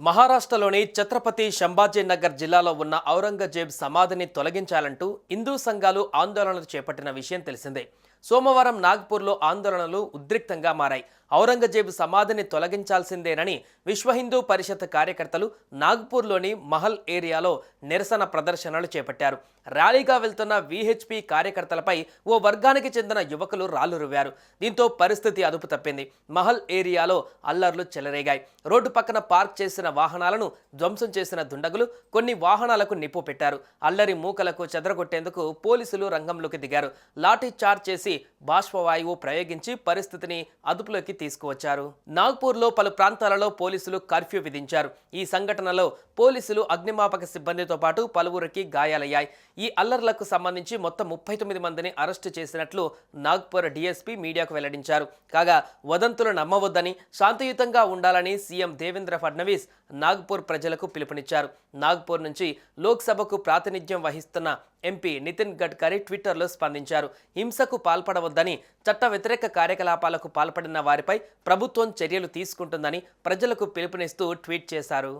మహారాష్ట్రలోని ఛత్రపతి సంభాజీనగర్ జిల్లాలో ఉన్న ఔరంగజేబ్ సమాధిని తొలగించాలంటూ హిందూ సంఘాలు ఆందోళనలు చేపట్టిన విషయం తెలిసిందే. సోమవారం నాగ్పూర్లో ఆందోళనలు ఉద్రిక్తంగా మారాయి. ఔరంగజేబ్ సమాధిని తొలగించాల్సిందేనని విశ్వ హిందూ పరిషత్ కార్యకర్తలు నాగ్పూర్లోని మహల్ ఏరియాలో నిరసన ప్రదర్శనలు చేపట్టారు. ర్యాలీగా వెళ్తున్న విహెచ్పి కార్యకర్తలపై ఓ వర్గానికి చెందిన యువకులు రాళ్లు రువ్వారు. దీంతో పరిస్థితి అదుపు తప్పింది. మహల్ ఏరియాలో అల్లర్లు చెలరేగాయి. రోడ్డు పక్కన పార్క్ చేసిన వాహనాలను ధ్వంసం చేసిన దుండగులు కొన్ని వాహనాలకు నిప్పు పెట్టారు. అల్లరి మూకలకు చెదరగొట్టేందుకు పోలీసులు రంగంలోకి దిగారు. లాఠీ చార్జ్ చేసి బాష్పవాయువు ప్రయోగించి పరిస్థితిని అదుపులోకి తీసుకువచ్చారు. నాగ్పూర్లో పలు ప్రాంతాలలో పోలీసులు కర్ఫ్యూ విధించారు. ఈ సంఘటనలో పోలీసులు అగ్నిమాపక సిబ్బందితో పాటు పలువురికి గాయాలయ్యాయి. ఈ అల్లర్లకు సంబంధించి మొత్తం 39 మందిని అరెస్టు చేసినట్లు నాగ్పూర్ డీఎస్పీ మీడియాకు వెల్లడించారు. కాగా వదంతులు నమ్మవద్దని, శాంతియుతంగా ఉండాలని సీఎం దేవేంద్ర ఫడ్నవీస్ నాగ్పూర్ ప్రజలకు పిలుపునిచ్చారు. నాగ్పూర్ నుంచి లోక్సభకు ప్రాతినిధ్యం వహిస్తున్న ఎంపీ నితిన్ గడ్కరీ ట్విట్టర్లో స్పందించారు. హింసకు పాల్పడవద్దని, చట్ట వ్యతిరేక కార్యకలాపాలకు పాల్పడిన వారిపై ప్రభుత్వం చర్యలు తీసుకుంటుందని ప్రజలకు పిలుపునిస్తూ ట్వీట్ చేశారు.